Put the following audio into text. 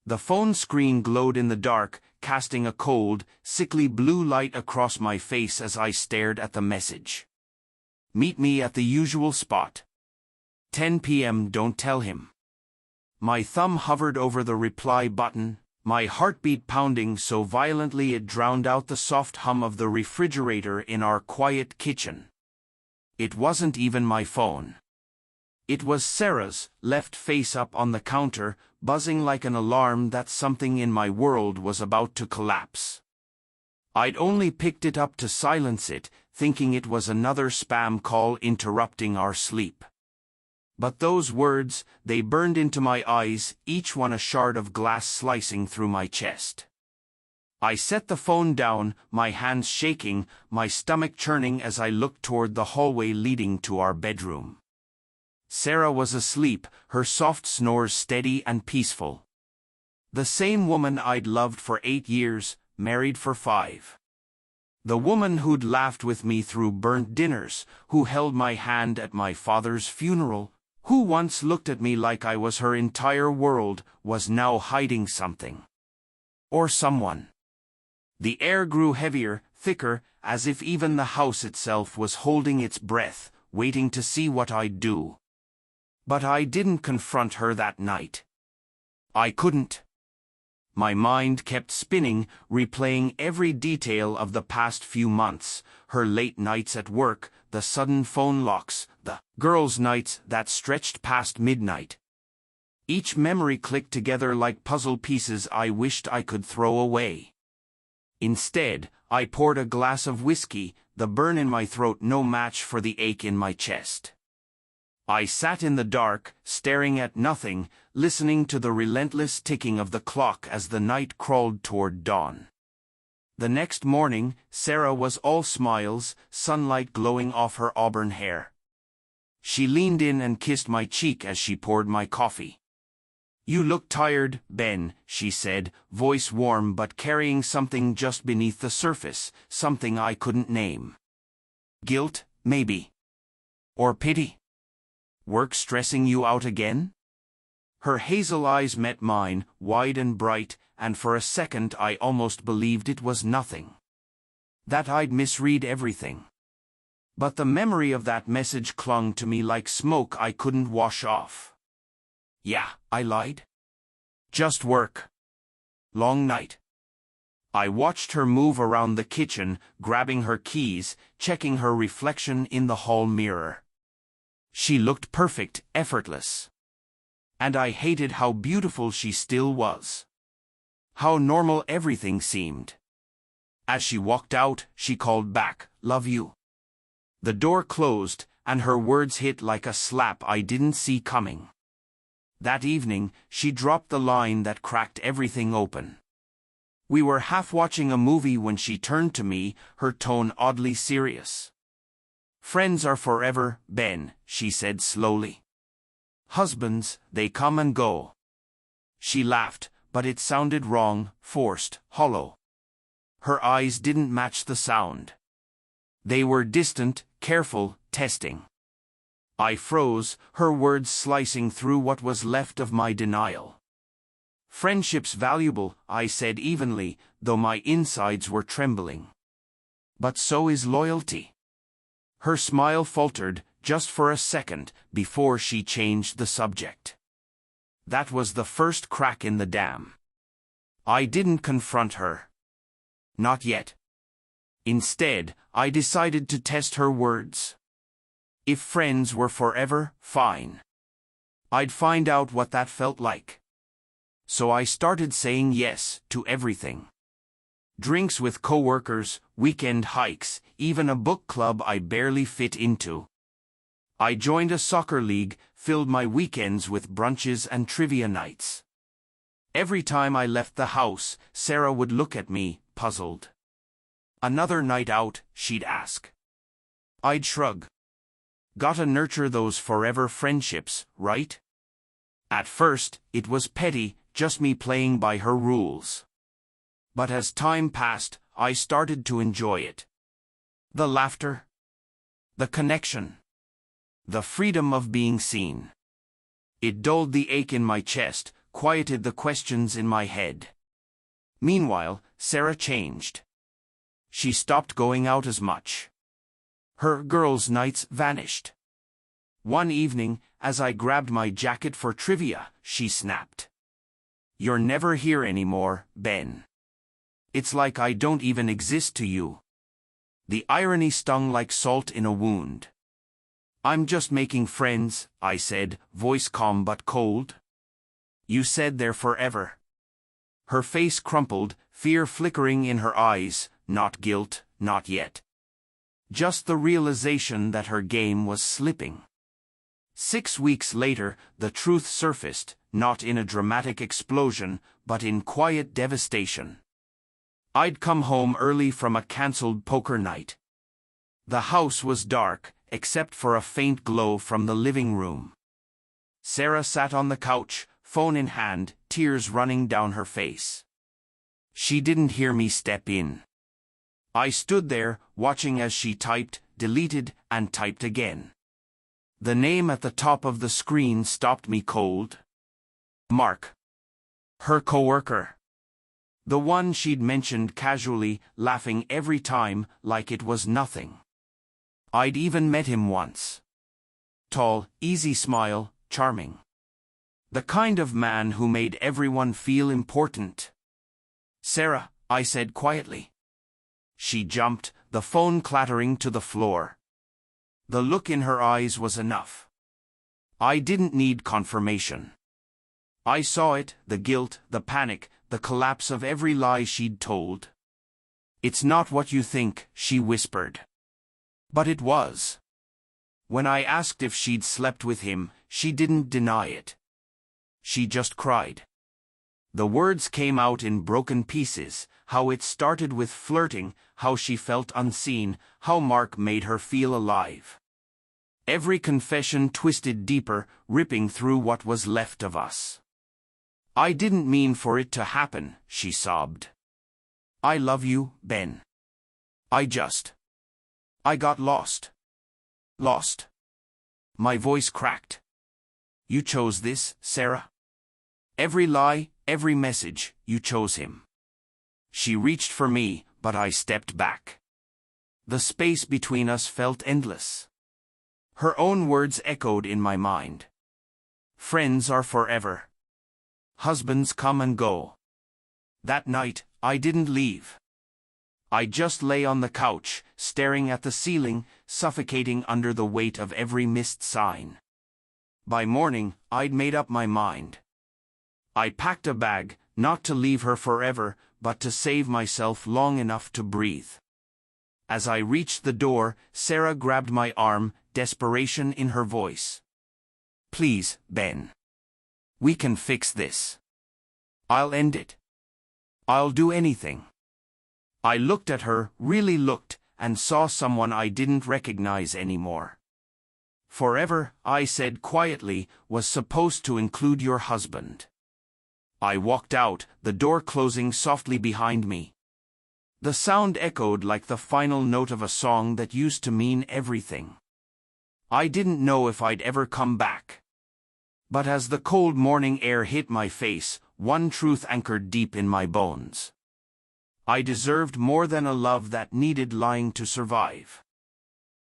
The phone screen glowed in the dark, casting a cold, sickly blue light across my face as I stared at the message. Meet me at the usual spot. 10 p.m. Don't tell him. My thumb hovered over the reply button, my heartbeat pounding so violently it drowned out the soft hum of the refrigerator in our quiet kitchen. It wasn't even my phone. It was Sarah's, left face up on the counter, buzzing like an alarm that something in my world was about to collapse. I'd only picked it up to silence it, thinking it was another spam call interrupting our sleep. But those words, they burned into my eyes, each one a shard of glass slicing through my chest. I set the phone down, my hands shaking, my stomach churning as I looked toward the hallway leading to our bedroom. Sarah was asleep, her soft snores steady and peaceful. The same woman I'd loved for 8 years, married for 5. The woman who'd laughed with me through burnt dinners, who held my hand at my father's funeral, who once looked at me like I was her entire world, was now hiding something. Or someone. The air grew heavier, thicker, as if even the house itself was holding its breath, waiting to see what I'd do. But I didn't confront her that night. I couldn't. My mind kept spinning, replaying every detail of the past few months, her late nights at work, the sudden phone locks, the girls' nights that stretched past midnight. Each memory clicked together like puzzle pieces I wished I could throw away. Instead, I poured a glass of whiskey, the burn in my throat no match for the ache in my chest. I sat in the dark, staring at nothing, listening to the relentless ticking of the clock as the night crawled toward dawn. The next morning, Sarah was all smiles, sunlight glowing off her auburn hair. She leaned in and kissed my cheek as she poured my coffee. "You look tired, Ben," she said, voice warm but carrying something just beneath the surface, something I couldn't name. Guilt, maybe. Or pity. Work stressing you out again? Her hazel eyes met mine, wide and bright, and for a second I almost believed it was nothing. That I'd misread everything. But the memory of that message clung to me like smoke I couldn't wash off. Yeah, I lied. Just work. Long night. I watched her move around the kitchen, grabbing her keys, checking her reflection in the hall mirror. She looked perfect, effortless. And I hated how beautiful she still was. How normal everything seemed. As she walked out, she called back, "Love you." The door closed, and her words hit like a slap I didn't see coming. That evening, she dropped the line that cracked everything open. We were half watching a movie when she turned to me, her tone oddly serious. "Friends are forever, Ben," she said slowly. "Husbands, they come and go." She laughed, but it sounded wrong, forced, hollow. Her eyes didn't match the sound. They were distant, careful, testing. I froze, her words slicing through what was left of my denial. "Friendship's valuable," I said evenly, though my insides were trembling. "But so is loyalty." Her smile faltered, just for a second, before she changed the subject. That was the first crack in the dam. I didn't confront her. Not yet. Instead, I decided to test her words. If friends were forever, fine. I'd find out what that felt like. So I started saying yes to everything. Drinks with coworkers, weekend hikes, even a book club I barely fit into. I joined a soccer league, filled my weekends with brunches and trivia nights. Every time I left the house, Sarah would look at me, puzzled. "Another night out?" she'd ask. I'd shrug. Gotta nurture those forever friendships, right? At first, it was petty, just me playing by her rules. But as time passed, I started to enjoy it. The laughter. The connection. The freedom of being seen. It dulled the ache in my chest, quieted the questions in my head. Meanwhile, Sarah changed. She stopped going out as much. Her girls' nights vanished. One evening, as I grabbed my jacket for trivia, she snapped. "You're never here anymore, Ben. It's like I don't even exist to you." The irony stung like salt in a wound. "I'm just making friends," I said, voice calm but cold. "You said they're forever." Her face crumpled, fear flickering in her eyes, not guilt, not yet. Just the realization that her game was slipping. 6 weeks later, the truth surfaced, not in a dramatic explosion, but in quiet devastation. I'd come home early from a cancelled poker night. The house was dark, except for a faint glow from the living room. Sarah sat on the couch, phone in hand, tears running down her face. She didn't hear me step in. I stood there, watching as she typed, deleted, and typed again. The name at the top of the screen stopped me cold. Mark. Her coworker. The one she'd mentioned casually, laughing every time, like it was nothing. I'd even met him once. Tall, easy smile, charming. The kind of man who made everyone feel important. "Sarah," I said quietly. She jumped, the phone clattering to the floor. The look in her eyes was enough. I didn't need confirmation. I saw it, the guilt, the panic, the collapse of every lie she'd told. "It's not what you think," she whispered. But it was. When I asked if she'd slept with him, she didn't deny it. She just cried. The words came out in broken pieces, how it started with flirting, how she felt unseen, how Mark made her feel alive. Every confession twisted deeper, ripping through what was left of us. "I didn't mean for it to happen," she sobbed. "I love you, Ben. I got lost. Lost." My voice cracked. "You chose this, Sarah. Every lie, every message, you chose him." She reached for me, but I stepped back. The space between us felt endless. Her own words echoed in my mind. "Friends are forever. Husbands come and go." That night, I didn't leave. I just lay on the couch, staring at the ceiling, suffocating under the weight of every missed sign. By morning, I'd made up my mind. I packed a bag, not to leave her forever, but to save myself long enough to breathe. As I reached the door, Sarah grabbed my arm, desperation in her voice. "Please, Ben. We can fix this. I'll end it. I'll do anything." I looked at her, really looked, and saw someone I didn't recognize anymore. "Forever," I said quietly, "was supposed to include your husband." I walked out, the door closing softly behind me. The sound echoed like the final note of a song that used to mean everything. I didn't know if I'd ever come back. But as the cold morning air hit my face, one truth anchored deep in my bones. I deserved more than a love that needed lying to survive.